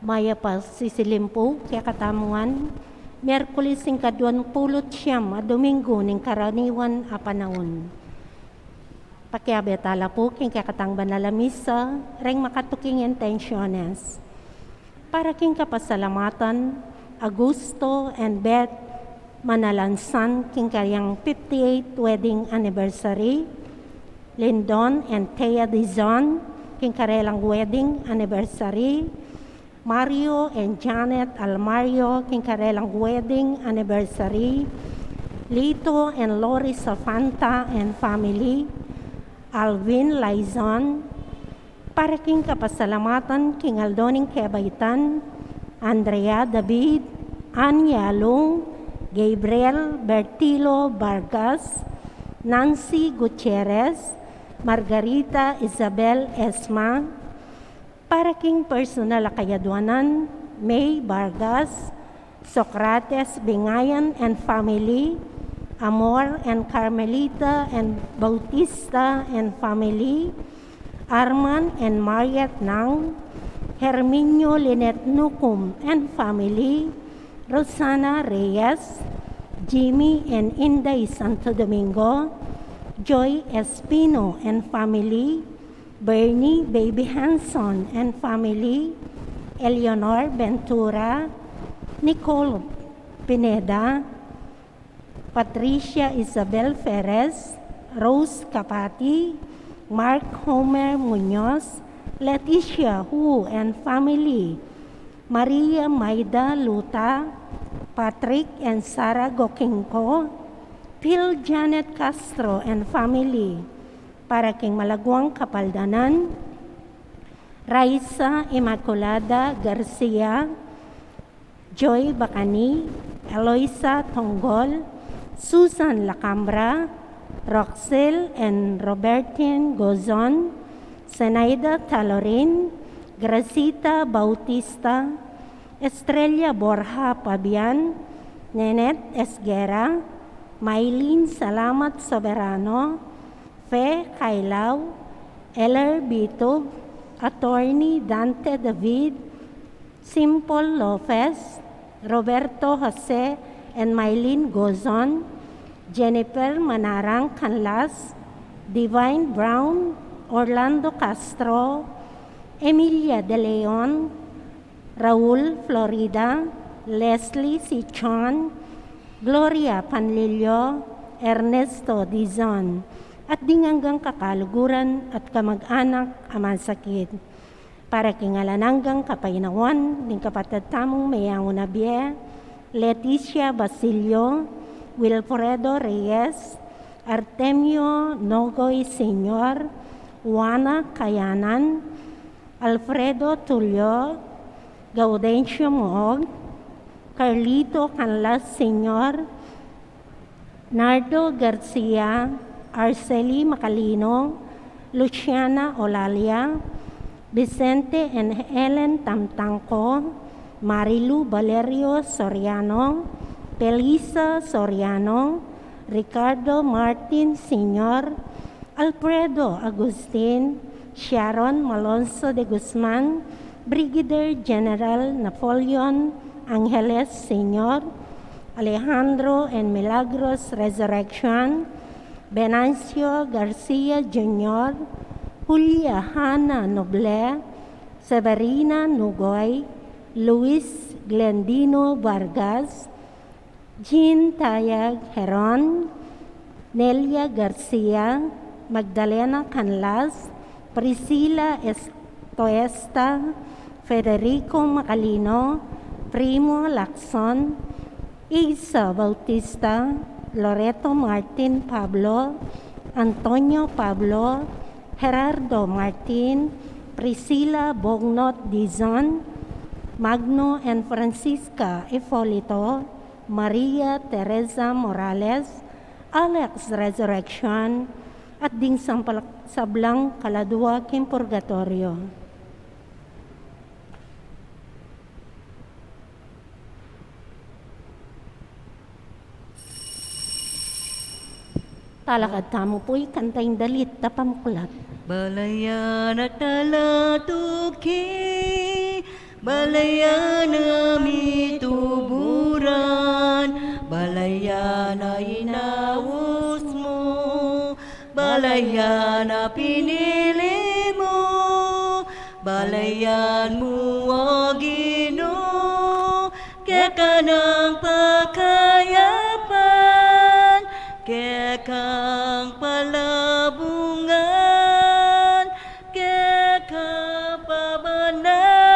Maya pa sisilimpo kaya katamuan, Miyerkules ing ka-20 a Domingo ning karaniwan a panahon. Pakiabetala po king kakatang banal na misa, reng makatuking intentiones. Para king kapasalamatan, Augusto and Beth Manalansan king kayang 58th wedding anniversary, Lindon and Thea Dizon king karelang wedding anniversary, Mario and Janet Almario king karelang wedding anniversary, Lito and Lori Safanta and family, Alvin Laizon, para king kapasalamatan king Aldoning Kebaitan, Andrea David, Anya Lung, Gabriel Bertilo Vargas, Nancy Gutierrez, Margarita Isabel Esma, para king personal akayaduanan, May Vargas, Socrates Bingayan and family, Amor and Carmelita and Bautista and family, Arman and Mariat Nang, Herminio Linet Nukum and family, Rosana Reyes, Jimmy and Inday Santo Domingo, Joy Espino and family, Bernie Baby Hanson and family, Eleanor Ventura, Nicole Pineda, Patricia Isabel Perez, Rose Capati, Mark Homer Munoz, Leticia Hu and family, Maria Maida Luta, Patrick and Sarah Gokingko, Phil Janet Castro and family, para king Malagwang Kapaldanan, Raisa Immaculada Garcia, Joy Bacani, Eloisa Tonggol, Susan Lacambra, Roxel and Robertine Gozon, Zenaida Talorin, Gracita Bautista, Estrella Borja Pabian, Nenet Esguera, Maylene Salamat Soberano, Fe Kailaw, Eller Bitog, Attorney Dante David, Simple Lopez, Roberto Jose and Maylene Gozon, Jennifer Manarang Canlas, Divine Brown, Orlando Castro, Emilia De Leon, Raul Florida, Leslie Sichon, Gloria Panlilio, Ernesto Dizon, at dinganggang kakaluguran at kamag-anak aman sakit. Para kingalananggang kapainawan, ning kapatid tamong mayango na biye, Leticia Basilio, Wilfredo Reyes, Artemio Nogoy Sr., Juana Kayanan, Alfredo Tulio, Gaudencio Moog, Carlito Canlas Sr., Nardo Garcia, Arceli Macalino, Luciana Olalia, Vicente and Helen Tamtangco, Marilu Valerio Soriano, Pelisa Soriano, Ricardo Martin Sr., Alfredo Agustin, Sharon Malonzo de Guzman, Brigadier General Napoleon Angeles Sr., Alejandro and Milagros Resurrection, Venancio Garcia Jr., Julia Hanna Noble, Severina Nugoy, Luis Glendino Vargas, Jean Tayag Heron, Nelia Garcia, Magdalena Canlas, Priscila Estoesta, Federico Macalino, Primo Lacson, Isa Bautista, Loreto Martin Pablo, Antonio Pablo, Gerardo Martin, Priscilla Bognot Dizon, Magno and Francisca Ipolito, Maria Teresa Morales, Alex Resurrection, at ding sablang kaladwa kim purgatorio. Talakad tamo po'y kantay dalit tapamkulat. Balaya na talatuki, Balayan nami tuburan, balayan na inaus mo, balayan na pinili mo, balayan mo o Ginoo, kaya ka ng pakayapan, kaya kang palabungan, kaya ka pabanalan.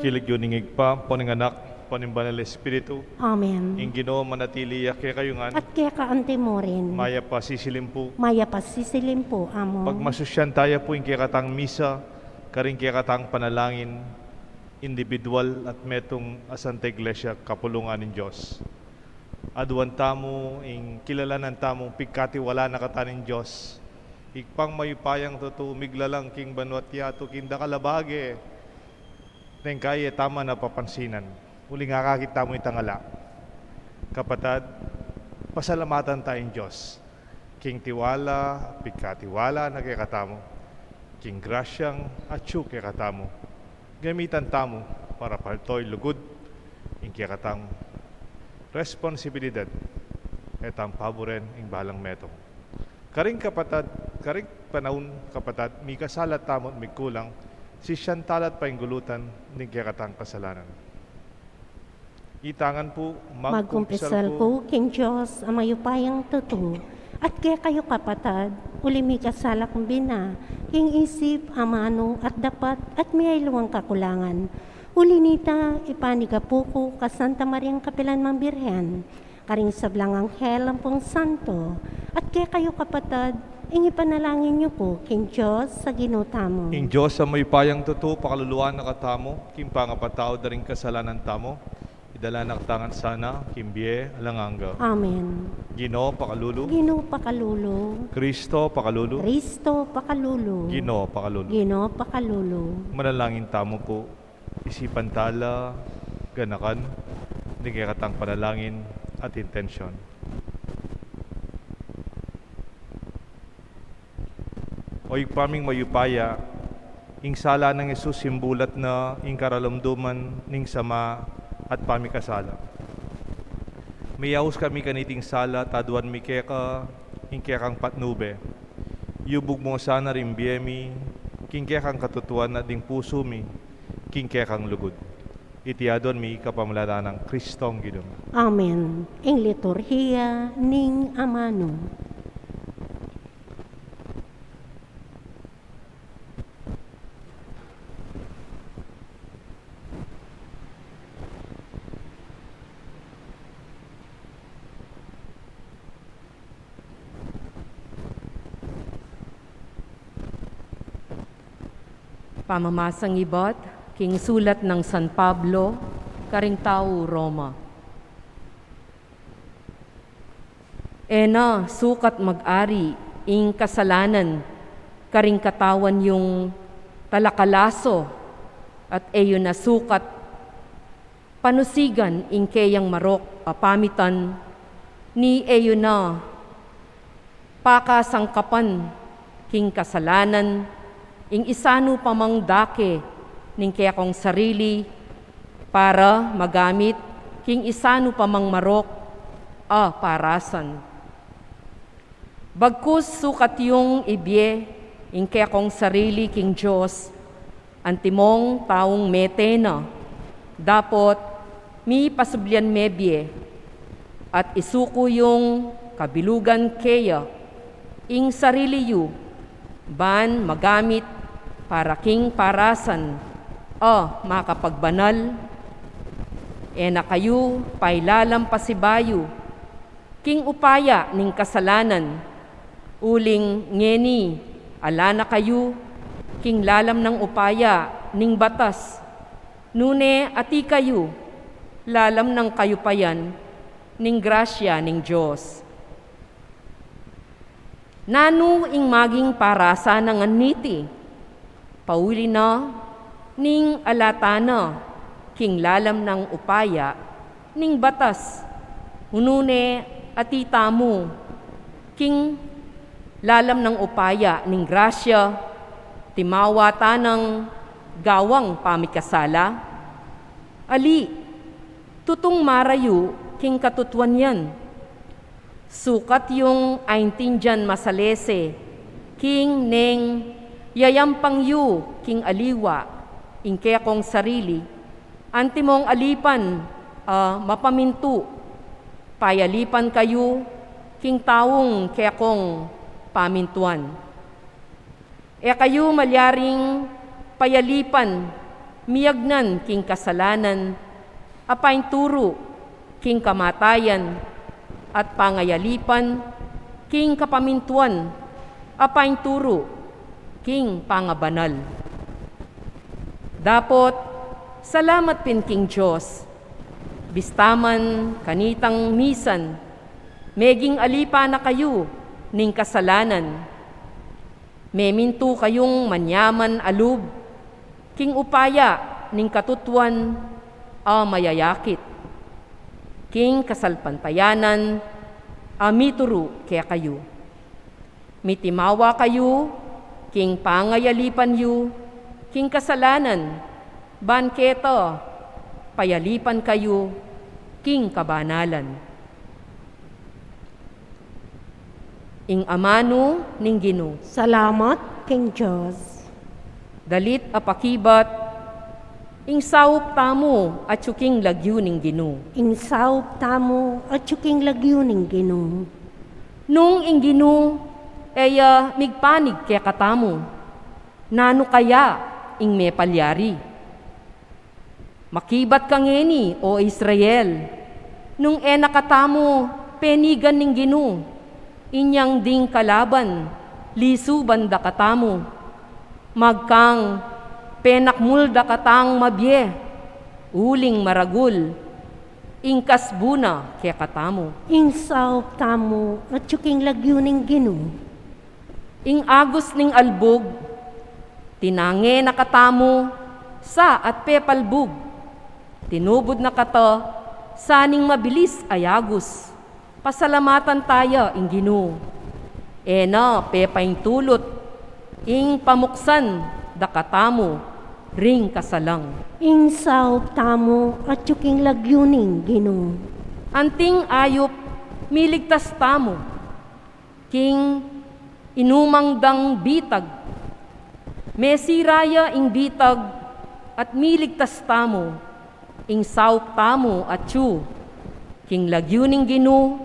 Kilig yun ingig pa, paninganak, panimbanal Espiritu, Amen. ing Ginoo manatili kaya kayungan, At kaya ka ante mo rin. maya pa sisilimpu. Maya pa sisilim po, amo. Pag masusyan tayo po yung kaya katang misa, karing kaya katang panalangin, individual at metong asante iglesia kapulungan ng Diyos. Aduan tamo, ing kilalanan tamong pigkatiwala na katanin Diyos. Ikpang mayupayang totoo, miglalang king banwat yato, kinda kalabage. Neng kaya tama na papansinan. Uli nga kakita mo itangala. Kapatad, pasalamatan tayong Diyos. King tiwala, pigkatiwala na kay katamo. King grasyang atsu kay katamo. Gamitan tamo para paltoy lugod. Ing kay katang responsibilidad. Etang paboren ing balang metong. Karing kapatad, karing panahon kapatad, may kasalat tamot may kulang, si siyantalat pa yung gulutan ni kay katang kasalanan. Itangan po, Magkumpisal po, King Diyos, ang mayupayang totoo. At kaya kayo kapatad, uli may kasalak bina, king isip, amano, at dapat, at may luwang kakulangan. Uli nita, ipaniga po ko, ka Santa Mariang Kapilan Mambirhen, karing sablang anghel ang pong santo. At kaya kayo kapatad, ipanalangin niyo po, King Diyos, sa ginutamo. Ing Diyos sa may payang totoo, pakaluluan na katamo, kim pangapatao da rin kasalanan tamo, idala naktangan sana, kimbie, alanganga. Amen. Ginoo, pakalulu. Ginoo pakalulo. Kristo, pakalulu. Kristo pakalulo. Ginoo, pakalulu. Ginoo pakalulo. Manalangin tamo po, isipan tala, ganakan, hindi kaya katang panalangin at intensyon. Oy paming mayupaya, ing sala ng Yesus simbulat na ing karalamduman ning sama at pamikasala. Miyaus kami kaniting sala, taduan mi keka, ing kekang patnube. Yubog mo sana rin biyemi, king kekang katutuan na ding puso mi, king kekang lugod. Itiadon mi kapamalaran ng Kristong Ginoo. Amen. Ing liturhiya ning amano. Pamamasang ibot, king sulat ng San Pablo, karing tao Roma. Ena, sukat mag-ari, ing kasalanan, karing katawan yung talakalaso, at eyo na sukat, panusigan ing kayang marok, pamitan, ni eyo na, pakasangkapan, king kasalanan, ing isano pamang dake ning kaya kong sarili para magamit king isano pamang marok parasan. Bagkus sukat yung ibye ing kaya kong sarili king Diyos antimong taong metena dapot mi pasublian mebye at isuko yung kabilugan kaya ing sarili yu ban magamit para king parasan makapagbanal na kayo pailalam pasibayo king upaya ning kasalanan uling ngeni ala na kayo king lalam ng upaya ning batas nune ati kayo lalam ng kayupayan ning grasya ning Diyos. Nanu ing maging parasa ng aniti, pauli na, ning alatana, king lalam ng upaya, ning batas, unune atita mo, king lalam ng upaya, ning grasya, timawa tanang gawang pamikasala? Ali, tutong marayu king katutuan yan. Sukat yung aintindian masalese, king neng yayampang yu king aliwa, ingke kong sarili, antimong alipan mapamintu, payalipan kayo king taong kaya kong pamintuan. E kayo malyaring payalipan, miyagnan king kasalanan, apain turo king kamatayan, at pangayalipan king kapamintuan, apain turo king pangabanal. Dapot, salamat pin king Diyos, bistaman kanitang misan, meging alipa na kayo ning kasalanan. Meminto kayong manyaman alub, king upaya ning katutuan mayayakit. King kasalpantayanan mituro kaya kayo. Mitimawa kayo, king pangayalipan yu, king kasalanan, banketo, payalipan kayo, king kabanalan. Ing amano ning Ginoo. Salamat, King Diyos. Dalit apakibat, ing saup tamo at suking lagyo ning Ginoo. Insaup tamo at yuking lagyo ning Ginoo. Nung ing Ginoo, migpanig kaya katamo, nano kaya ing may palyari. Makibat kang ngeni, o Israel, nung nakatamo, penigan ning Ginoo, inyang ding kalaban, lisuban da katamo, magkang penakmulda katang mabye, uling maragul, ingkas buna kaya katamo. Insaup tamo at yuking lagyo ning Ginoo. Ing agos ning albog, tinange nakatamo, sa at pepalbog, tinubod na kata, saning mabilis ayagos, pasalamatan tayo ing Ginoo. Pepaing tulot, ing pamuksan dakatamo, ring kasalang. Insaup tamo at yuking lagyo ning Ginoo. Anting ayop, miligtas tamo, king inumangdang bitag, mesiraya ing bitag, at miligtas tamo, ing saup tamo at yu, king lagyo ning Ginoo,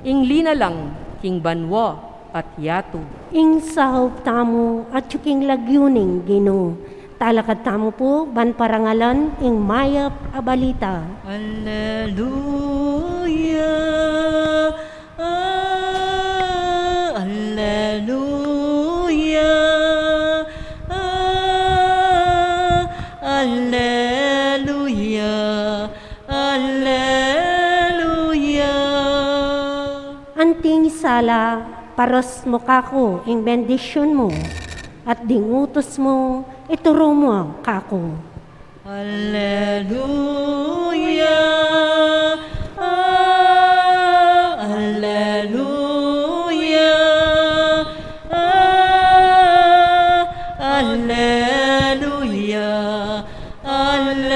ing linalang king banwa at yato. Insaup tamo at yuking lagyo ning Ginoo. Talakad tamo po, banparangalan, ing mayap abalita. Alleluia, alleluia, alleluia, alleluia. Anting sala, paros mo kako, ing bendisyon mo, at ding utos mo, ituro mo kako. Alleluia, alleluia, alleluia, alleluia.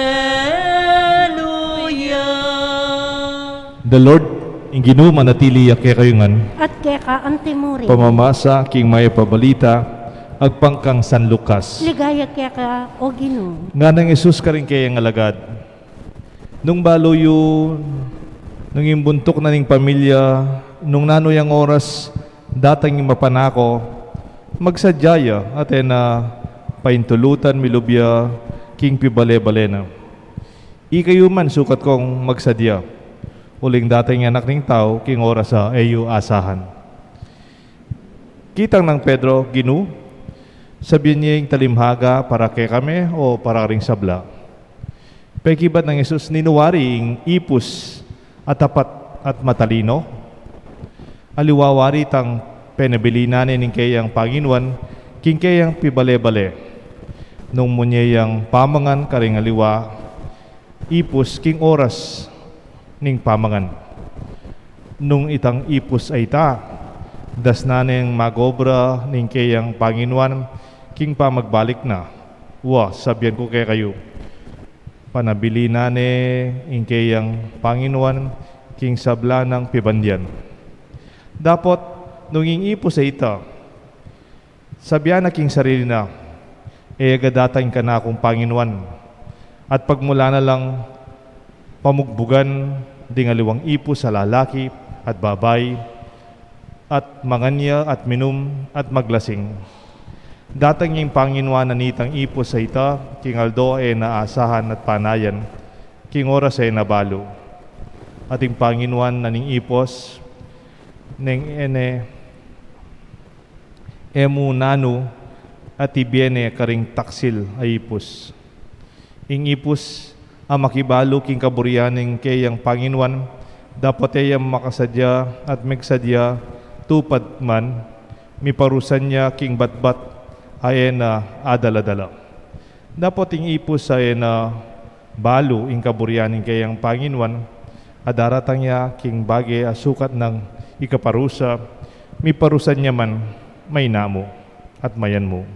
The Lord, ing Ginoo manatili kaya kayungan, At keka antimuri, pamamasa king may pabalita, agpangkang San Lucas. ligaya keka o Ginoo. Nga nang Isus ka rin kayang alagad. Nung balo yun, nung imbuntok na ning pamilya, nung nanoyang oras, datang yung mapanako, magsadyaya at na paintulutan milubya, king pibale-bale na. Ikayo man sukat kong magsadya. Uling dating anak ning tao, king oras sa ayu asahan. Kitang ng Pedro, Ginoo, sabihin niya yung talimhaga para kay kami o para ring sabla. Pekibat ng Isus ninuwari yung ipus at tapat at matalino. Aliwawari tang penabilinanin ng kayang Panginuan, king kayang pibale-bale. Nung munyayang pamangan karing aliwa, ipus king oras ning pamangan. Nung itang ipus ay ta, das na ning magobra ning kayang Panginuan, king pa magbalik na. sabihan ko kay kayo, panabili nane ingkayang Panginoon king sabla ng pibandyan. Dapat nung ipo sa ita, sabihan na king sarili na, agadatain ka na akong Panginoon. At pagmula na lang pamugbugan dingaliwang ipo sa lalaki at babay, at manganya at minum at maglasing. Datang yung Panginoon na nitang ipo sa ita, king aldo naasahan at panayan, king oras nabalo. Ating Panginoon na ning ipos, ning emu nano, at ibiene karing taksil ay ipos. Ing ipos, ang makibalo king kaburianing kayang Panginoon, dapat ayang makasadya at megsadya, tupad man, miparusan niya king batbat, ay na adaladala. Dapat ing ipos ay na balo ing kaburianing kayang Panginoon, adaratang niya king bagay asukat ng ikaparusa, miparusan niya man may namo at mayan mo.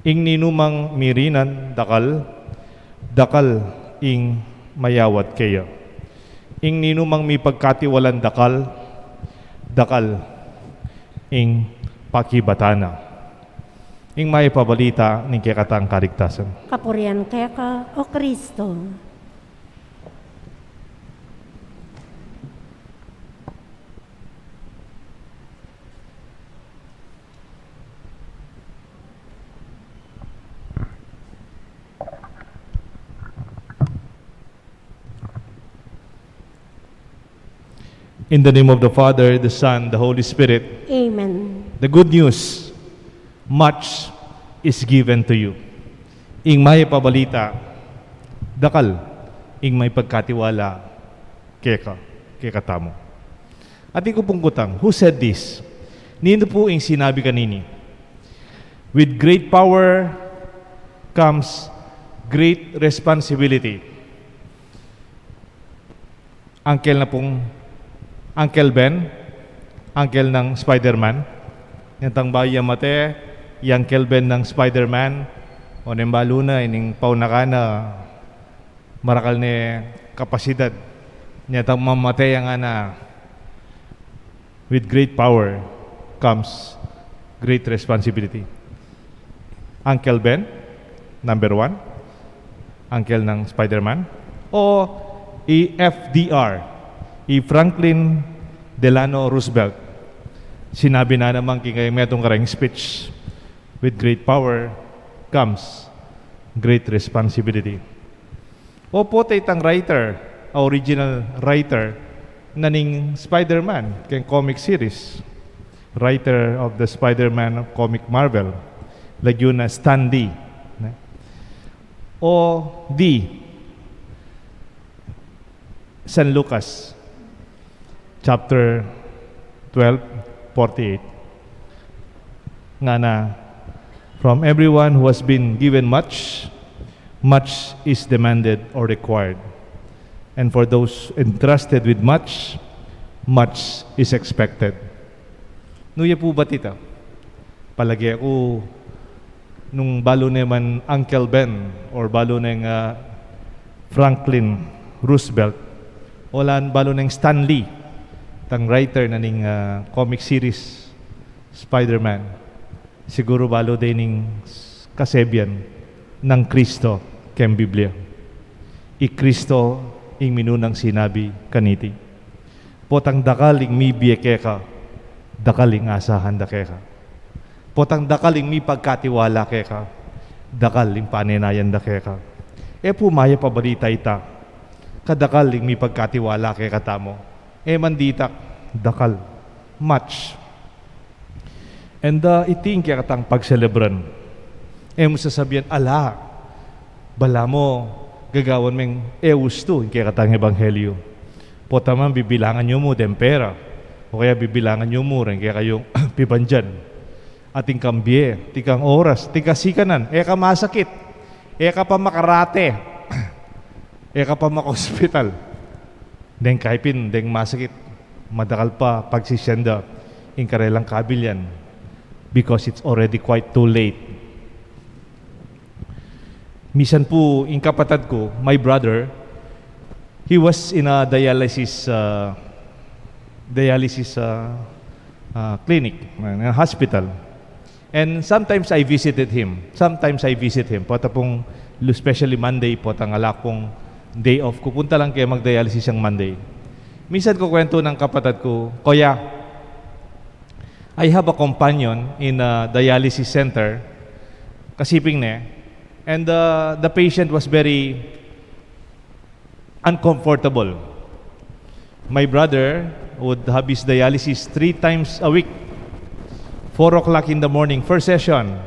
Ing ninumang mirinan dakal ing mayawat kaya. Ing ninumang mi pagkatiwalan dakal ing pakibatana. Ing may pabalita ning kekatang kaligtasan. Kapurian kaya ka, O Kristo. In the name of the Father, the Son, the Holy Spirit, Amen. the good news, much is given to you. Ing may pabalita, dakal, ing may pagkatiwala, kekatamo. At ko pong kutang, who said this? Nino po ing sinabi kanini. With great power comes great responsibility. Uncle Ben, uncle ng Spider-Man. Yan tang bayi mate, yung Uncle Ben ng Spider-Man. O nembalo na, ining paunakana, marakal ni kapasidad. Yan tang mamate yung ana. With great power comes great responsibility. Uncle Ben, number 1. Uncle ng Spider-Man. O FDR, Franklin Delano Roosevelt. Sinabi na naman kay metong karang speech, with great power comes great responsibility. O po itang writer, original writer, naning Spider-Man, kay comic series. Writer of the Spider-Man comic Marvel, lagyo na Stan Lee. O San Lucas, chapter 12:48. Nga na, from everyone who has been given much, much is demanded or required. And for those entrusted with much, much is expected. Nuya po ba tita? Palagi ako nung balo naman Uncle Ben or balo ng Franklin Roosevelt o lan balo ng Stan Lee, tang writer na ning comic series Spider-Man. Siguro balo din ning kasebyan ng Kristo kem Biblia. Kristo ing minunang sinabi kaniti. Potang dakaling mi biyekeka, dakaling asahan da keka. Potang dakaling mi pagkatiwala keka, dakaling panenayan da keka. Pumaya pabalita ita, kadakaling mi pagkatiwala keka tamo. Manditak, dakal, much. And iting kaya katang pagselebran. Mo sasabihan, ala, bala mo, gagawan meng eusto, kaya katang ebanghelyo. Potaman, bibilangan nyo mo, dempera. O kaya bibilangan nyo mo, kaya kayong pibandyan. Ating kambye, tikang oras, tikasikanan, ka masakit, ka pa makarate, ka pa maka-hospital. Deng kaipin, deng masakit, madakal pa pagsisyenda, inkarelang kabilyan, because it's already quite too late. Minsan po, yung kapatid ko, my brother, he was in a dialysis clinic, a hospital. And sometimes I visited him. Pata pong, especially Monday po, tangala pong day off. Pupunta lang kayo mag-dialysis ang Monday. Minsan ko kwento ng kapatid ko, Kuya, I have a companion in a dialysis center, kasiping ne, and the patient was very uncomfortable. My brother would have his dialysis 3 times a week. 4 o'clock in the morning, first session.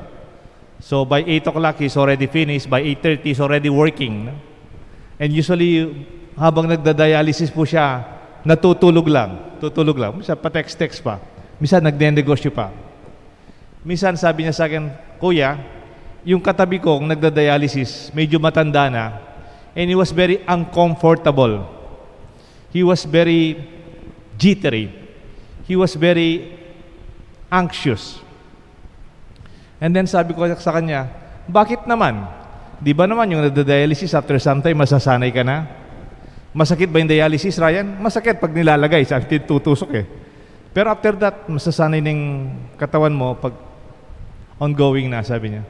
So by 8 o'clock, he's already finished. By 8:30, he's already working. And usually, habang nagda-dialysis po siya, natutulog lang. Minsan pa-text pa. Minsan nagde-negosyo pa. Minsan sabi niya sa akin, Kuya, yung katabi kong nagda-dialysis, medyo matanda na, and he was very uncomfortable. He was very jittery. He was very anxious. And then sabi ko sa kanya, bakit naman? Di ba naman yung nagda-dialysis after some time, masasanay ka na? Masakit ba yung dialysis, Ryan? Masakit pag nilalagay, sabi tutusok eh. Pero after that, masasanay ng katawan mo pag ongoing na, sabi niya.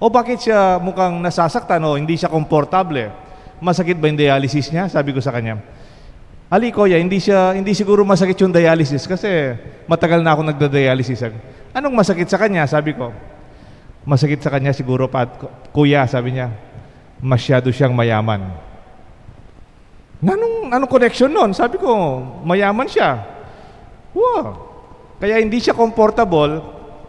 O bakit siya mukhang nasasaktan o hindi siya komportable? Masakit ba yung dialysis niya? Sabi ko sa kanya. Ali, Kuya, hindi siguro masakit yung dialysis kasi matagal na ako nagda-dialysis. Anong masakit sa kanya? Sabi ko. Masakit sa kanya siguro pa, Kuya, sabi niya, masyado siyang mayaman. Anong connection nun? Sabi ko, mayaman siya. Wow. Kaya hindi siya comfortable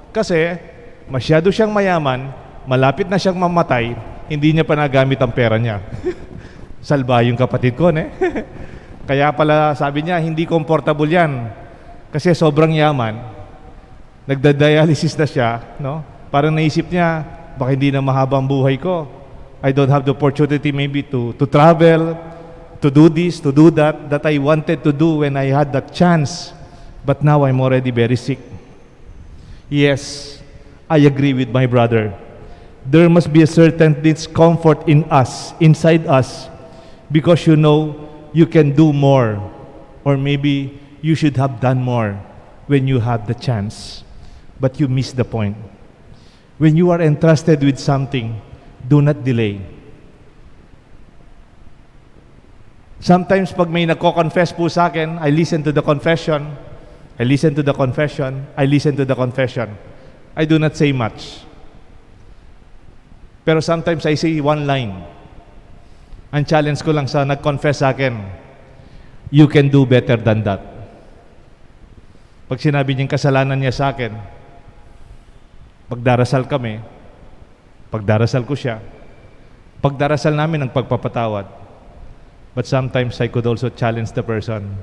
kasi masyado siyang mayaman, malapit na siyang mamatay, hindi niya pa nagamit ang pera niya. Salba yung kapatid ko, ne? Kaya pala sabi niya, hindi comfortable yan. Kasi sobrang yaman. Nagda-dialysis na siya, no? Parang naisip niya, baka hindi na mahabang buhay ko. I don't have the opportunity maybe to travel, to do this, to do that I wanted to do when I had that chance. But now I'm already very sick. Yes, I agree with my brother. There must be a certain discomfort in us, inside us, because you know you can do more, or maybe you should have done more when you had the chance, but you miss the point. When you are entrusted with something, do not delay. Sometimes pag may nagko-confess po sa akin, I listen to the confession. I do not say much. Pero sometimes I say one line. Ang challenge ko lang sa nag-confess sa akin, you can do better than that. Pag sinabi niyang kasalanan niya sa akin, pagdarasal kami, pagdarasal ko siya, pagdarasal namin ang pagpapatawad. But sometimes I could also challenge the person.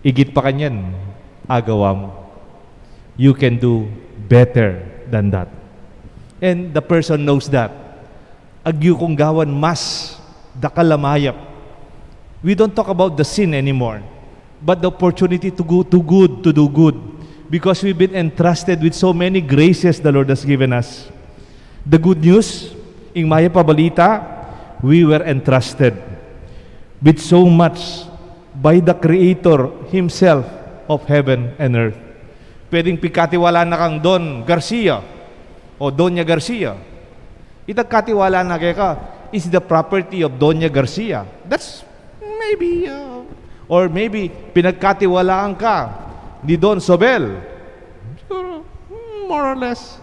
Igit pa kanyan, agawa mo. You can do better than that. And the person knows that. Agyo kong gawan mas dakalamayap. We don't talk about the sin anymore, but the opportunity to do good. Because we've been entrusted with so many graces the Lord has given us. The good news, ing maya pabalita, we were entrusted with so much by the Creator Himself of heaven and earth. Pwedeng pikatiwala na kang Don Garcia o Doña Garcia. Itagkatiwala na kaya ka is the property of Doña Garcia. That's maybe, or maybe pinagkatiwalaan ka ni Don Sobel. Siguro, more or less.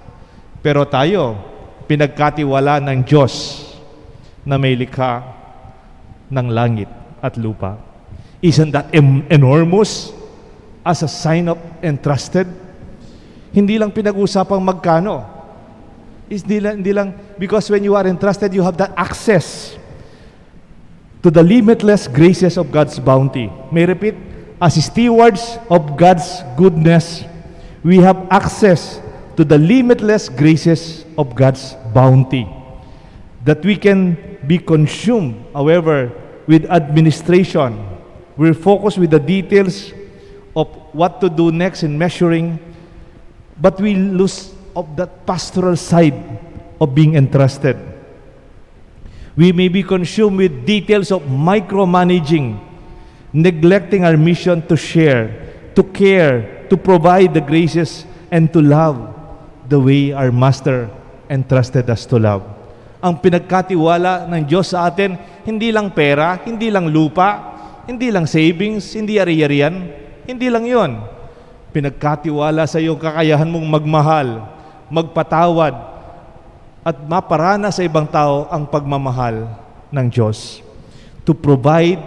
Pero tayo, pinagkatiwala ng Diyos na may likha ng langit at lupa. Isn't that enormous as a sign of entrusted? Hindi lang pinag-usapang magkano. Hindi lang, because when you are entrusted, you have that access to the limitless graces of God's bounty. May I repeat, as stewards of God's goodness, we have access to the limitless graces of God's bounty. That we can be consumed, however, with administration. We're focused with the details of what to do next in measuring, but we lose of that pastoral side of being entrusted. We may be consumed with details of micromanaging, neglecting our mission to share, to care, to provide the graces, and to love the way our Master entrusted us to love. Ang pinagkatiwala ng Diyos sa atin, hindi lang pera, hindi lang lupa, hindi lang savings, hindi ari-arian, hindi lang yon. Pinagkatiwala sa iyong kakayahan mong magmahal, magpatawad, at maparana sa ibang tao ang pagmamahal ng Diyos. To provide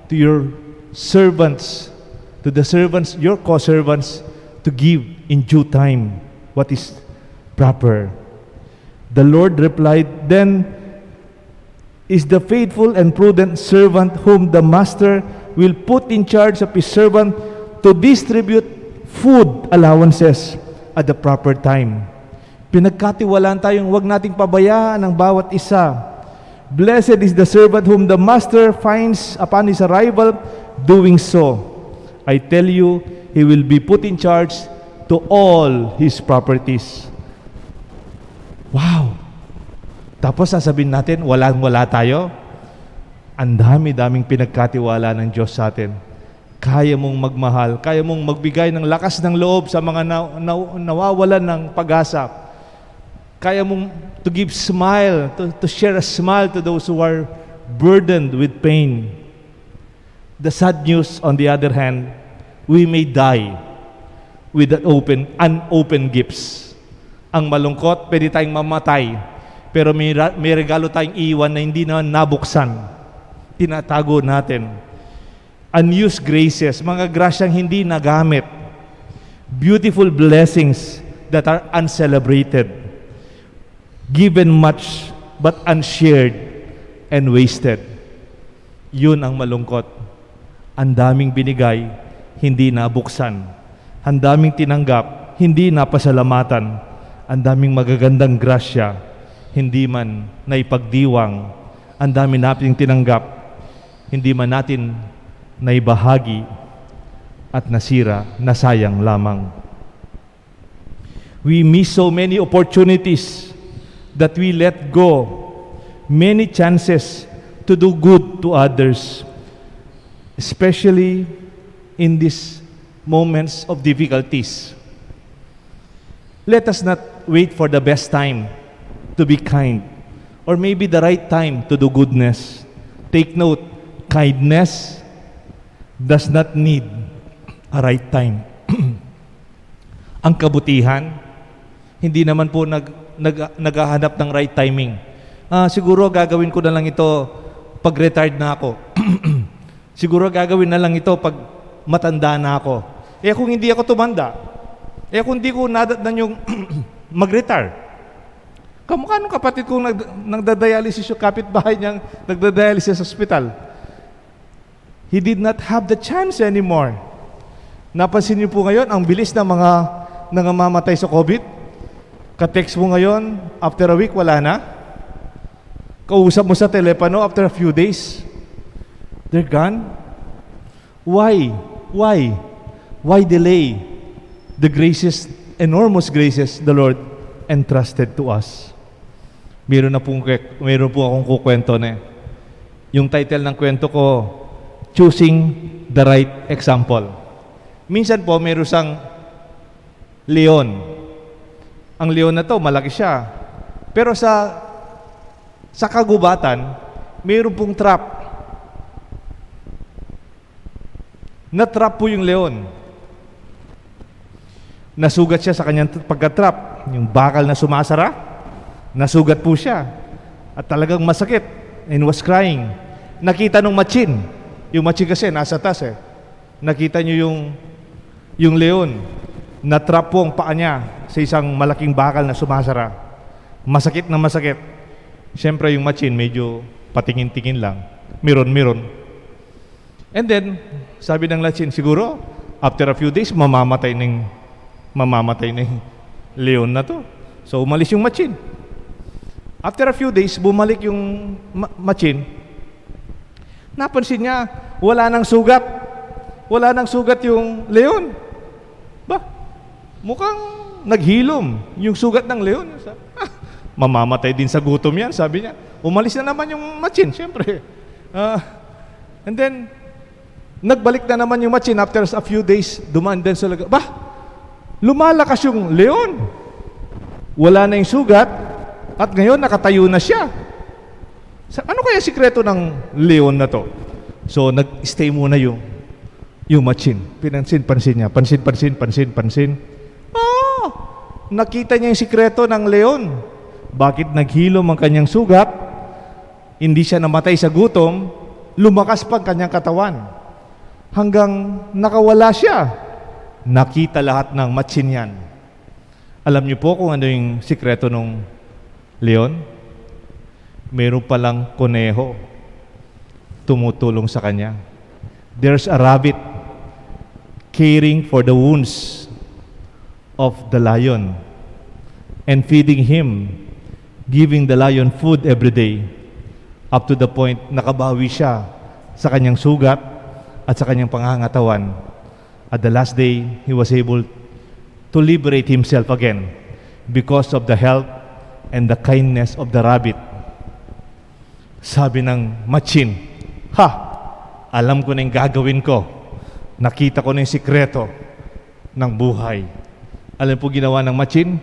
to your servants, to the servants, your co-servants, to give in due time what is proper. The Lord replied, "Then is the faithful and prudent servant whom the master will put in charge of his servant to distribute food allowances at the proper time." Pinagkatiwalaan tayong wag nating pabayaan ang bawat isa. Blessed is the servant whom the master finds upon his arrival doing so. I tell you, he will be put in charge to all his properties. Wow! Tapos sasabihin natin, walang-wala tayo? Ang dami-daming pinagkatiwala ng Diyos sa atin. Kaya mong magmahal, kaya mong magbigay ng lakas ng loob sa mga nawawalan ng pag-asa. Kaya mong to give smile, to share a smile to those who are burdened with pain. The sad news, on the other hand, we may die with unopened gifts. Ang malungkot, pwede tayong mamatay, pero may regalo tayong iwan na hindi na nabuksan. Tinatago natin. Unused graces, mga grasyang hindi nagamit. Beautiful blessings that are uncelebrated. Given much but unshared and wasted. Yun ang malungkot. Ang daming binigay, hindi nabuksan. Ang daming tinanggap, hindi napasalamatan. Ang daming magagandang grasya, hindi man naipagdiwang. Ang dami nating tinanggap, hindi man natin naibahagi at nasira, nasayang lamang. We miss so many opportunities that we let go, many chances to do good to others, especially in these moments of difficulties. Let us not wait for the best time to be kind, or maybe the right time to do goodness. Take note, kindness does not need a right time. Ang kabutihan, hindi naman po naghahanap ng right timing. Siguro gagawin ko na lang ito pag retired na ako. Siguro gagawin na lang ito pag matanda na ako. Kung hindi ako tumanda, kung hindi ko nadatnan yung mag-retire. Kamukha nung kapatid kong nagdadialysis yung kapitbahay niyang nagdadialysis sa hospital. He did not have the chance anymore. Napansin niyo po ngayon, ang bilis ng mga nangangamatay sa COVID. Ka-text mo ngayon, after a week, wala na. Kausap mo sa telepono, after a few days, they're gone. Why? Why delay the graces, enormous graces the Lord entrusted to us? Meron po akong kukwento na. Yung title ng kwento ko, Choosing the Right Example. Minsan po, meron sang leon. Ang leon na to, malaki siya. Pero sa kagubatan, meron pong trap. Na-trap po yung leon. Nasugat siya sa kanyang pagka-trap. Yung bakal na sumasara, nasugat po siya. At talagang masakit. And was crying. Nakita nung matchin. Yung matchin kasi nasa taas eh. Nakita niyo yung leon. Na-trap po ang paa niya sa isang malaking bakal na sumasara. Masakit na masakit. Siyempre yung matchin medyo patingin-tingin lang. Miron. And then, sabi ng matchin, siguro, after a few days, mamamatay na yung leon na to. So, umalis yung matchin. After a few days, bumalik yung matchin. Napansin niya, wala nang sugat. Wala nang sugat yung leon. Mukhang naghilom yung sugat ng leon. Mamamatay din sa gutom yan, sabi niya. Umalis na naman yung matsin, siyempre. And then, nagbalik na naman yung matsin after a few days, dumaan din sa laga. Lumalakas yung leon. Wala na yung sugat, at ngayon nakatayo na siya. Ano kaya sikreto ng leon na to? So, nag-stay muna yung matsin. Pansin niya. Pansin. Nakita niya yung sikreto ng leon. Bakit naghilom ang kanyang sugat? Hindi siya namatay sa gutom, lumakas pa ang kanyang katawan. Hanggang nakawala siya. Nakita lahat ng matsin yan. Alam niyo po kung ano yung sikreto ng leon? Meron palang kuneho tumutulong sa kanya. There's a rabbit caring for the wounds of the lion and feeding him, giving the lion food every day, up to the point nakabawi siya sa kanyang sugat at sa kanyang pangangatawan. At the last day, he was able to liberate himself again because of the help and the kindness of the rabbit. Sabi ng matsin, alam ko na yung gagawin ko. Nakita ko na yung sikreto ng buhay. Alam po ginawa ng matsin?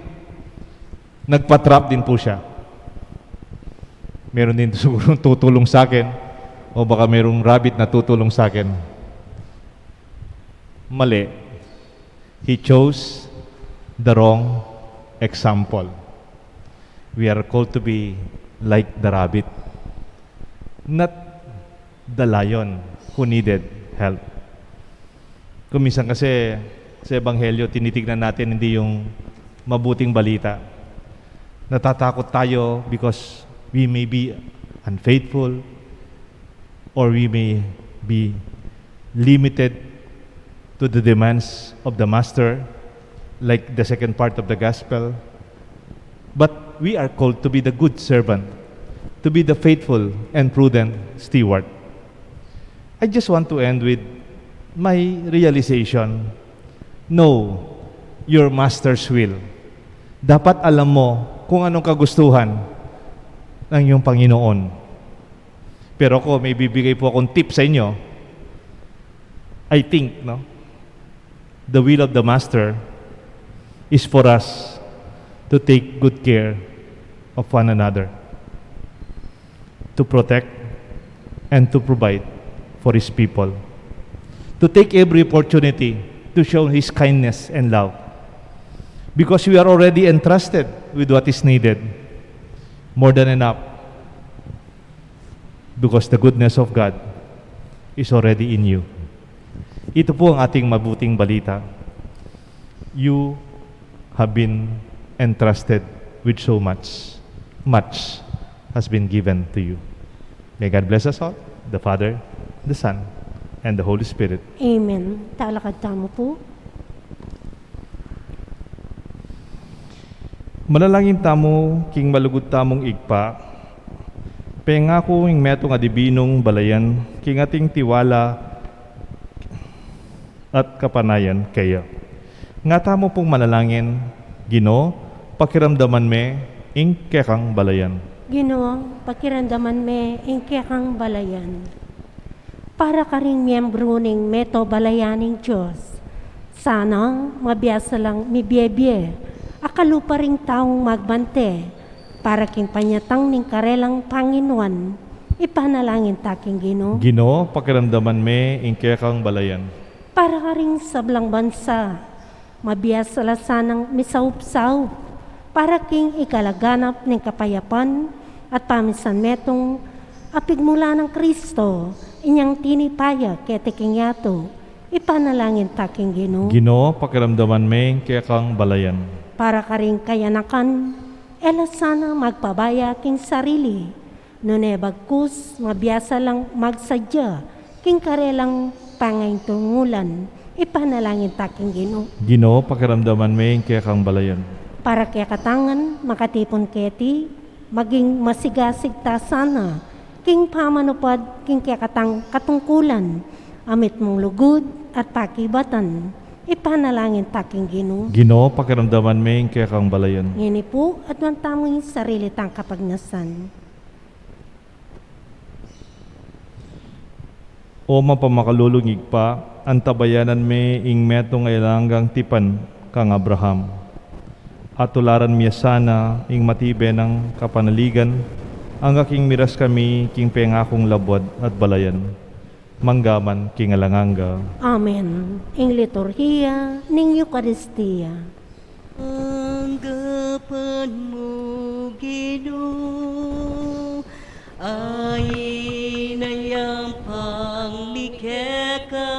Nagpa-trap din po siya. Meron din siguro tutulong sa akin o baka merong rabbit na tutulong sa akin. Mali. He chose the wrong example. We are called to be like the rabbit, not the lion who needed help. Kung minsan kasi sa Ebanghelyo, tinitignan natin hindi yung mabuting balita. Natatakot tayo because we may be unfaithful or we may be limited to the demands of the master, like the second part of the gospel. But we are called to be the good servant, to be the faithful and prudent steward. I just want to end with my realization. Know your master's will. Dapat alam mo kung anong kagustuhan ng iyong Panginoon. Pero ako, may bibigay po akong tip sa inyo. I think, the will of the Master is for us to take good care of one another, to protect and to provide for His people, to take every opportunity to show His kindness and love, because we are already entrusted with what is needed, more than enough, because the goodness of God is already in you. Ito po ang ating mabuting balita. You have been entrusted with so much. Much has been given to you. May God bless us all, the Father, the Son, and the Holy Spirit. Amen. Talakad tamo po. Manalangin tamo, king malugod tamong igpa, pengako ing metong adibinong balayan, king ating tiwala at kapanayan kaya. Nga tamo pong manalangin, Ginoo, pakiramdaman me, ing kekang balayan. Ginoo, pakiramdaman me, ingke kang balayan. Para ka ring miyembro ning meto balayaning Diyos. Sana mabiyasa lang mibiyebye, akalupa ring taong magbante, para king panyatang ning karelang Panginoon, ipanalangin taking Ginoo. Ginoo, pakiramdaman me, ing kekang balayan. Para ka ring sablang bansa, mabiyasa lasanang misaup-saup, para king ikalaganap ng kapayapan at pamisan metong apigmula ng Kristo, inyang tinipaya ketiking yato, ipanalangin taking Ginoo. Ginoo, pakiramdaman me, ing kekang balayan. Para ka ring kayanakan, elasana magpabaya king sarili, nune bagkus mabiyasa lang magsadya, king karelang pangaintungulan, ipanalangin taking Ginoo. Ginoo, pakiramdaman me, ing kekang balayan. Para kaya katangan, makatipon keti, maging masigasig ta sana, king pamanupad, king kaya katang katungkulan, amit mong lugod at pakibatan, Ipanalangin taking Ginoo. Ginoo, pakiramdaman may kaya kang balayan. Ngini po, at tamo yung sarili tang kapagnasan. O mapamakalulungig pa, ang tabayanan may ing metong ilanggang tipan kang Abraham. At tularan miya sana ing matibe ng kapanaligan, ang aking miras kami king pengakong labwad at balayan. Manggaman king alanganga. Amen. Ing liturhiya ning Eucharistia. Anggapan mo, Ginoo, ay nayang panglikeka,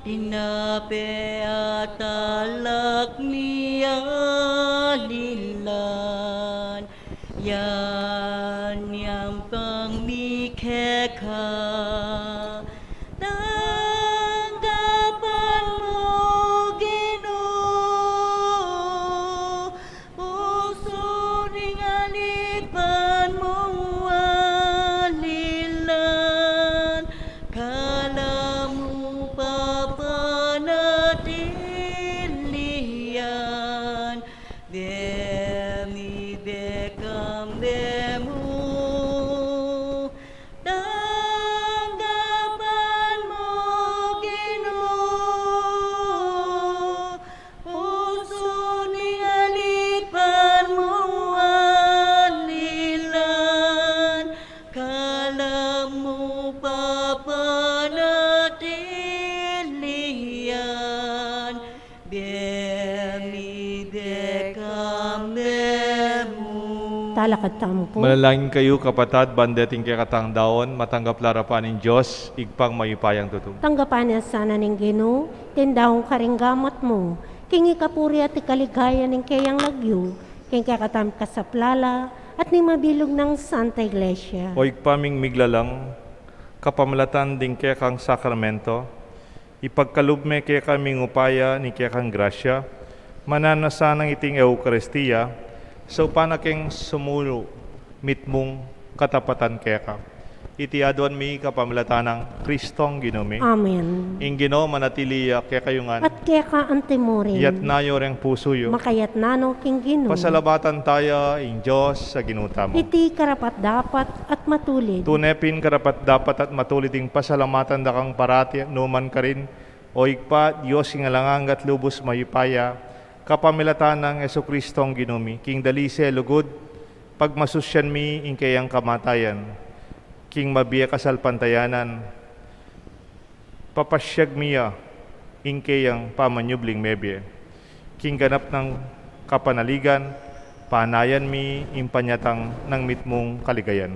tinape at alak niya lilan. Yan yang panglikeka. Tanggapan mo, Ginoo, puso ring alipan mo alilan, kala mo papanatilian, demi bekam demo. Tanggapan mo, Ginoo, puso ning alipan mo alilan, kala mo papanatilian, demi bekam demo. Talakad tamo po. Manalangin kayo kapatad, bandeting kaya katang daon, matanggap larapan ng Diyos, igpang mayupayang tutong. Tanggapan niya sana ning Ginoo, tindahong karinggamat mo, king ikapuri at ikaligaya ning kayang lagyo, king kakatam kasaplala, at ning mabilog ng Santa Iglesia. O igpaming miglalang, kapamalatan din kaya kang sakramento, ipagkalubme kaya kaming upaya ni kaya kang grasya, mananasanang iting Eucharistia, so panaking sumulo mitmong katapatan kaya ka. Iti aduan mi kapamalatan ng Kristong Ginome. Amen. Ing Ginoo manatiliya kaya kayungan, At kaya ka antemorin, yat nayo reng puso yo. makayat nano king Ginoo. Pasalabatan tayo ing Diyos sa ginuta mo. Iti karapat dapat at matulid. Tunepin karapat dapat at matuliding pasalamatan da kang parati numan ka rin, o igpa Diyos ing alangang lubos mayupaya, kapamilatan ng Esokristong Ginumi, king dalise lugod, pagmasusyan mi ing kayang kamatayan, king mabiya kasalpantayanan, papasyag miya ing kayang pamanyubling mebye, king ganap ng kapanaligan, panayan mi ing panyatang ng mitmong kaligayan.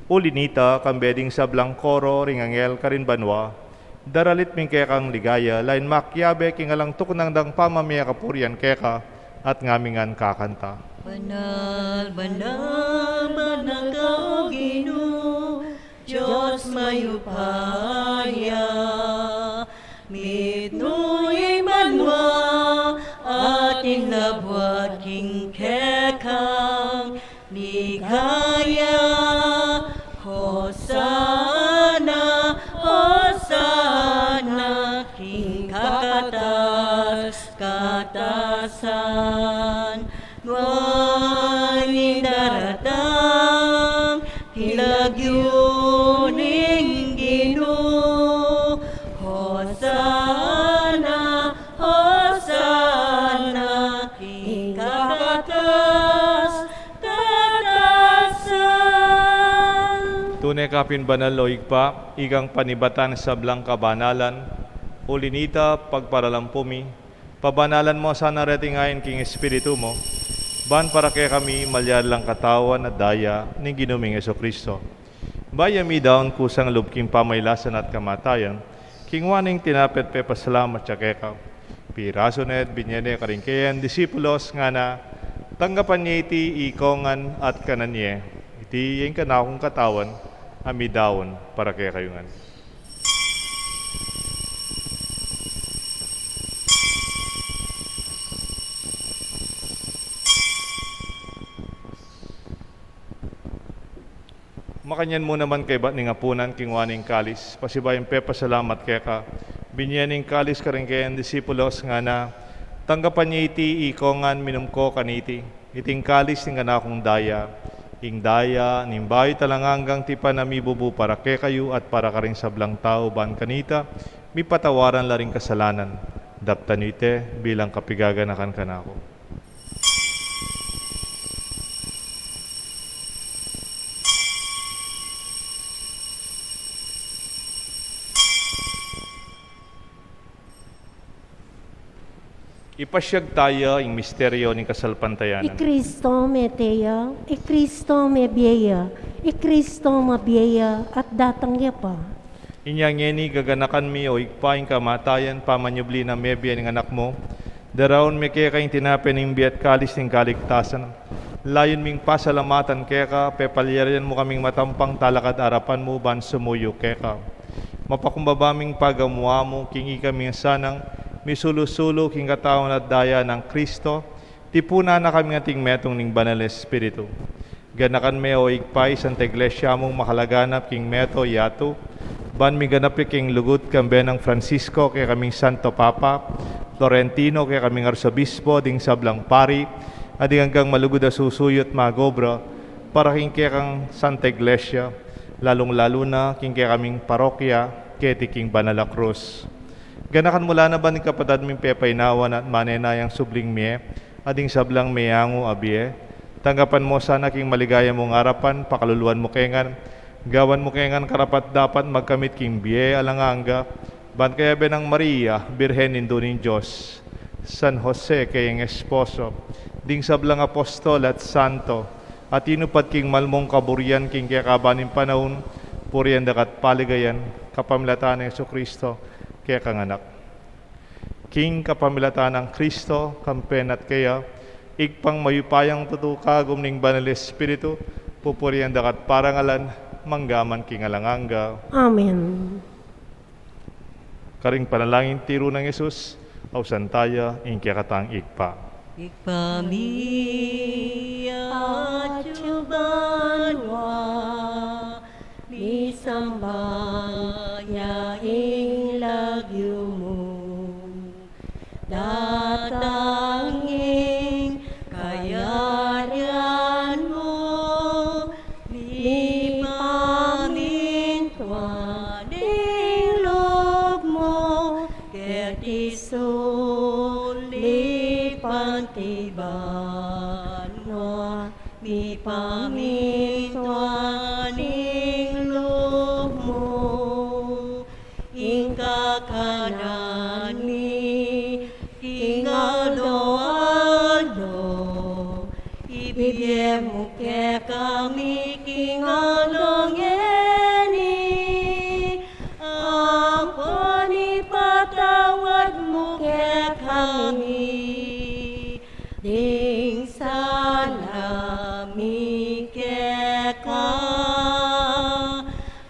Ulinita kambeding sa Blancoro ringangel karin banwa, daralit ming kaya kang ligaya, lain makyabe king alang tuknang dang pamamaya kapurian kaya ka, at ngamingan kakanta. Banal, banal, managaw, Ginoo, Diyos mayupaya, mitnuy manwa, atin labwat king kekang, ligaya, Hosana, Hosana, king kakatas, katasan, Nuanin daratang, hilagyuning Ginoo, Hosana, Hosana, king kakatas, katasan. Tunay kapin banal o igpa, igang panibatan sa blang kabanalan, ulinita pagparalampumi, pabanalan mo sana retingayin king Espiritu mo, ban para kaya kami malyar lang katawan at daya ni Ginuming Esokristo. Bayami daon kusang lubking pamaylasan at kamatayan, king waning tinapet pe pasalamat siya kaya ka. Piraso net binyene karingkayan disipulos nga na tanggapan niya iti ikongan at kananye, iti yung kanakong katawan, amidawon para kaya kayungan. Makanyan mo naman kay bat ni ngapunan king waning kalis, pasibayan pe pasalamat kaya ka, Binyaning kalis ka rin kayan disipulos nga na tanggapan niya iti ikongan minumko kaniti. Iting kalis ting kanakong daya. Ing daya, nimbayo talanganggang ti panamibubu para ke kayo at para ka rin sablang tao ban kanita, mi patawaran la rin kasalanan. Daptan ite bilang kapigaganakan kanako. Ipasyag tayo ang misteryo ng kasalpantayanan. Kristo me teya, Kristo me biya, Kristo mabiya at datang ya pa. Inyang yeni gaganakan mi o ikpaing kamatayan pamanyubli na mebya ng anak mo. Daraon mi kaya kayong tinapin ng biat kalis ng kaligtasan. Layon ming pasalamatan kaya ka, pepalyaran mo kaming matampang talakad arapan mo ban sumuyo kaya ka. Mapakumbabaming pagamuha mo, kingi kami sanang misulusulo king katawan at daya ng Kristo, tipuna na kami ating metong ning banal Espiritu. Ganakan me o ikpay Santa Iglesia mong makalaganap king meto yato, ban mi ganap king lugut kambe ng Francisco kay kaming Santo Papa, Florentino kay kaming Arsobispo, ding sablang pari, ading hanggang malugod na susuyot magobra, para king kay kang Santa Iglesia, lalong-lalo na king kay kaming parokya, kay king Banala Cruz. Ganakan mula na ba ni kapatad ming pepaynawan at manenayang subling miye, ading sablang miyango abie, tanggapan mo sana king maligaya mong arapan, pakaluluan mo kengan, gawan mo kengan karapat dapat magkamit king biye alanganga, ban kaya benang Maria, Birhen Induning Diyos, San Jose kayang esposo, ding sablang apostol at santo, at inupat king malmong kaburian king kaya kabaning panahon, purian dakat paligayan, kapamilatan ng Jesucristo, kaya kang anak. King kapamilatan ng Kristo, kampen at kaya, igpang mayupayang tutukagom ning banal Espiritu, pupurian dakat parangalan, manggaman king alanganga. Amen. Karing panalangin tiro ng Yesus, ausan taya, inkyakatang igpa. Ikpamiya Chubanwa, misambaya ing lagyo mo. Datanging kayarian mo, lipamintuan ing loob mo, kertisul lipantiban mo, lipamintuan ing loob mo, ing kakanan mi, ing ado-ado, ibigay mo kaya kami, king alongeni, ang panipatawad mo kaya kami, ding salami kaya ka,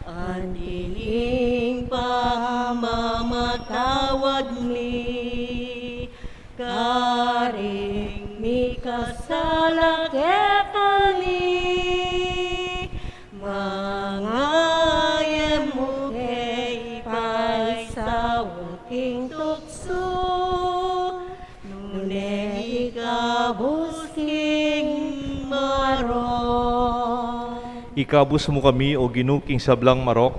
andiling pamamatawad mi, karing mi kasala kaya kami, mangayam mo kay paisawang king tukso, nunay ikabus king maro. Ikabus mo kami o ginuking sablang marok,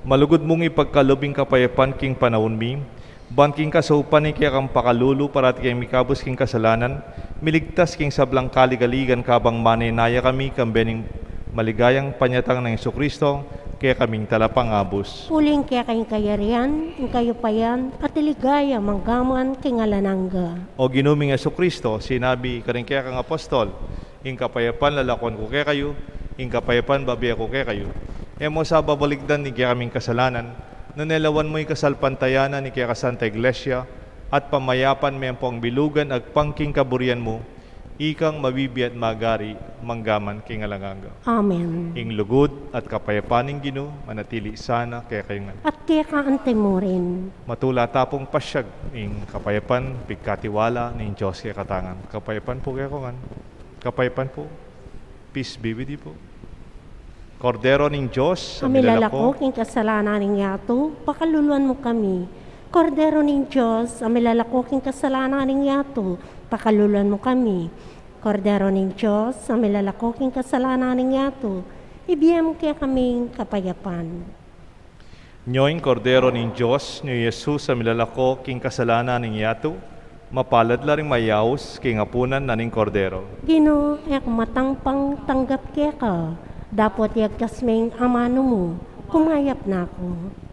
malugod mong ipagkalubing kapayapan king panahon mi, banking kasaupan ni kaya kang pakalulu para kay mikabus king kasalanan, miligtas king sablang kaligaligan kabang manenaya kami kambening maligayang panyatang ng Jesucristo, kaya kaming talapang abus. Puling kaya kayong kayarian, ang kayo payan, at iligaya manggaman king alananga. O ginuming Jesucristo, sinabi ka rin kaya kang apostol, ing kapayapan lalakon ko kaya kayo, ing kapayapan babiya ko kaya kayo. E mo sa babaligdan ni kaya kaming kasalanan, nanelawan mo'y kasalpantayanan ni kaya ka Santa Iglesia, at pamayapan may ang bilugan ag pangking kaburian mo, ikang mabibi at magari, manggaman king alanganga. Amen. Ing lugod at kapayapaning Ginoo manatili sana kaya kayong At kaya ka mo rin. matula tapong pasyag ing kapayapan pigkatiwala ning Diyos kaya katangan. Kapayapan po kaya kongan. Kapayapan po. Peace be with you po. Kordero ning Diyos, Kami lalako king kasalanan ng yato, pakaluluan mo kami. Kordero ng Diyos, ang milalakoking kasalanan ng yato, pakaluluan mo kami. Kordero ng Diyos, ang milalakoking kasalanan ng yato, ibiyam kaya kaming kapayapan. Nyoing kordero ng Diyos, ni Jesus sa milalako king kasalanan ng yato, mapalad la ring mayaos king apunan na ning kordero. Gino, ek matangpang tanggap kaya ka, dapat yagkas ming amano mo, kumayap na ako.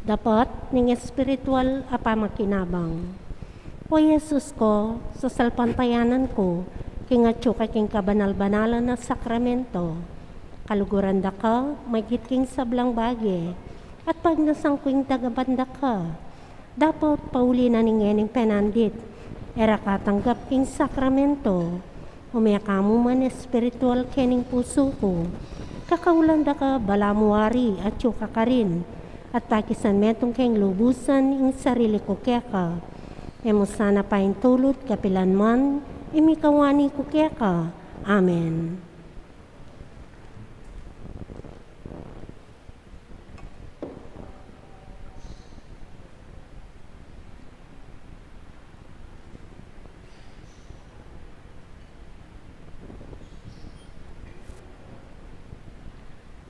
Dapat ning espiritual apa makinabang. O Yesus ko, sa salpantayanan ko, kingatyo ka king kabanal-banalan na sakramento. Kaluguran da ka, may king sablang bagi. At pag nasangkwing tagabanda ka, dapat pauli na ning penandit. Era katanggap king sakramento. Umiyaka mo man espiritual kening puso ko. Kakaulan da ka balamuari at yuka ka rin. At pakisan metong keng lubusan ing sarili ko keka. Emo sana pa yung tulot kapilan man, imikawani ko keka. Amen.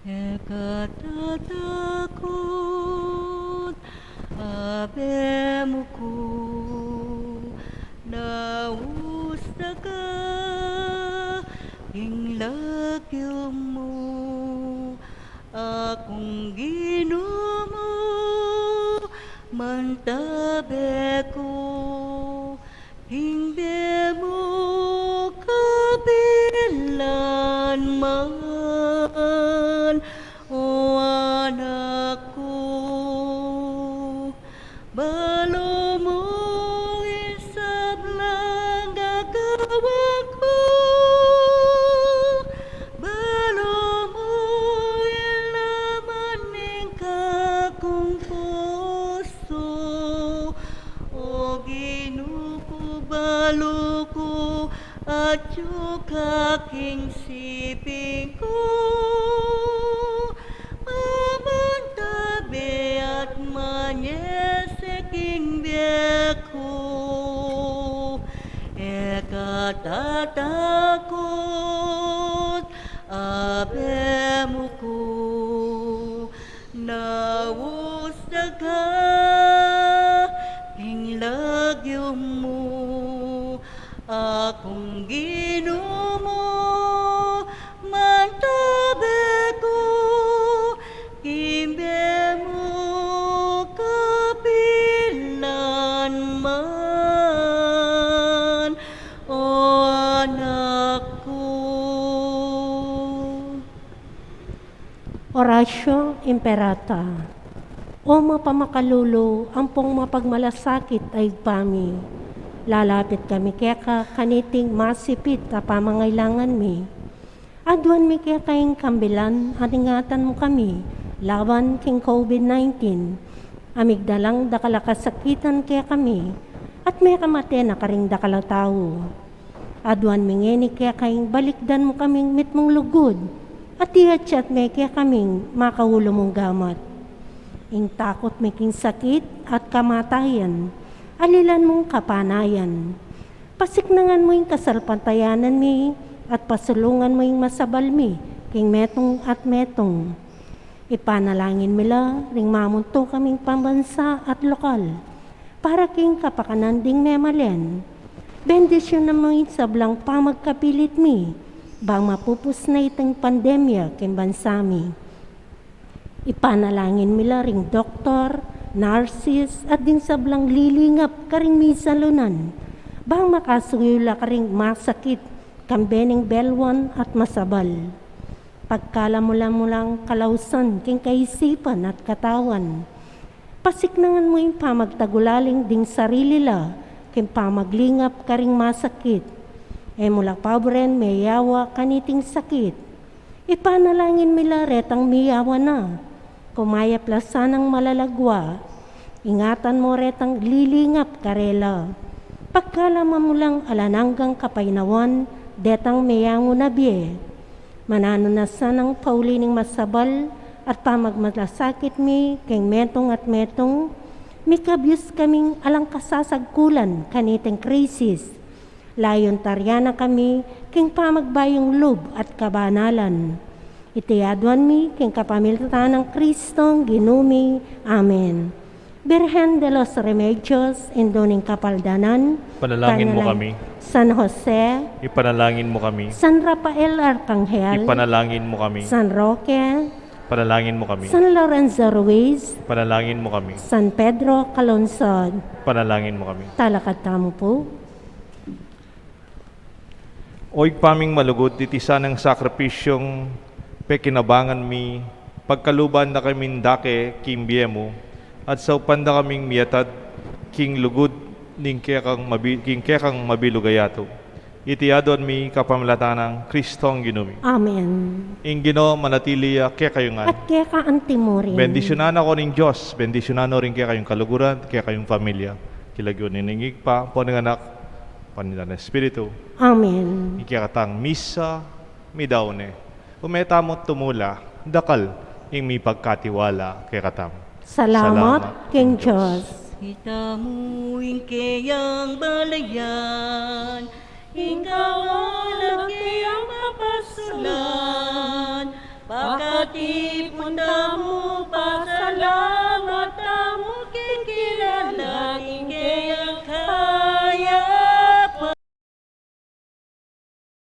Ekatatakot, abemuku, nausta ka, inglagyo mo, akong ginumo, mantabe ko, hingbe mo kabilan man. O anak ko, balo mo isablang gagawa ko, balo mo ilaman ng kakong puso, o ginuko balo ko at yung kaking siping ko. Mamantabi at manyeseking biyako, ekatatakot, abemuko, naustaga, inglagyo mo, akong ginumo, mantabi ko, kimbe mo kapilan man, o anak ko. Oratio Imperata. O mapamakalulo, ampong mapagmalasakit ay pami. Lalapit kami kaya kaniting masipit a pamangailangan mi. Adwan mi kaya kayong kambilan at ingatan mo kami, laban king COVID-19. Amigdalang dakalakasakitan kaya kami, at may kamate na karing dakalang tao. Adwan mingeni kaya kayong balikdan mo kaming mitmong lugod, at ihatsyat may kaya kaming makahulo mong gamat. Ing takot may king sakit at kamatayan, alilan mong kapanayan. Pasiknangan mo yung kasalpantayanan mi, at pasulungan mo yung masabal mi, king metong at metong. Ipanalangin mila, ring mamunto kaming pambansa at lokal, para king kapakananding memalen. Bendisyon na mo yung sablang pamagkapilit mi, bang mapupus na itang pandemya king bansami. Ipanalangin mila ring doktor, nurses, at din sablang lilingap karing misalunan, bang makasuyula karing masakit, kambening belwan at masabal. Pagkala mo lang kalausan, king kaisipan at katawan. Pasiknangan mo yung pamagtagulaling ding sarili la, king pamaglingap karing masakit. E mula pabren may yawa kaniting sakit. Ipanalangin mila retang miyawa na. kumaya plasan ng malalagwa, ingatan mo retang lilingap karela. Pagkalama mo lang alananggang kapainawan, detang mayango na biye. Manano na sanang paulining masabal, at pamagmalasakit mi, keng metong at metong, mikabyus kaming alang kasasagkulan kaniteng krisis. Layon taryana kami, keng pamagbayong lub at kabanalan. Itiadwan mi, keng kapamiltan ng Kristong ginumi. Amen. Birhen de los Remedios, Indoning Kapaldanan, Panalangin mo kami. San Jose, Ipanalangin mo kami. San Rafael Arcangel, Ipanalangin mo kami. San Roque, Panalangin mo kami. San Lorenzo Ruiz, Panalangin mo kami. San Pedro Calonsod. Panalangin mo kami. Talakad tamo po. Oy paming malugod iti sanang sakripisyong pekinabangan mi, pagkaluban na kaming dake kimbiye mo, at sa upanda kaming miyatad king lugod king kekang mabilugayato. Itiadon mi kapamlatanang Kristong ginumi. Amen. Ing Ginoo manatiliya kaya kayong At kaya ka antimorin. bendisyonan ako ng Diyos, bendisyonan rin kaya kayong kaluguran, kaya kayong pamilya. Kilagyon niningig pa, po ng anak, panila ng Espiritu. Amen. Ikikatang misa, midawne. Umetamo tumula, dakal, ing mi pagkatiwala, kaya katam. Salamat, King Diyos. Itamuing kayang balayan, ikaw ang laki ang mapasulan, pagkatipon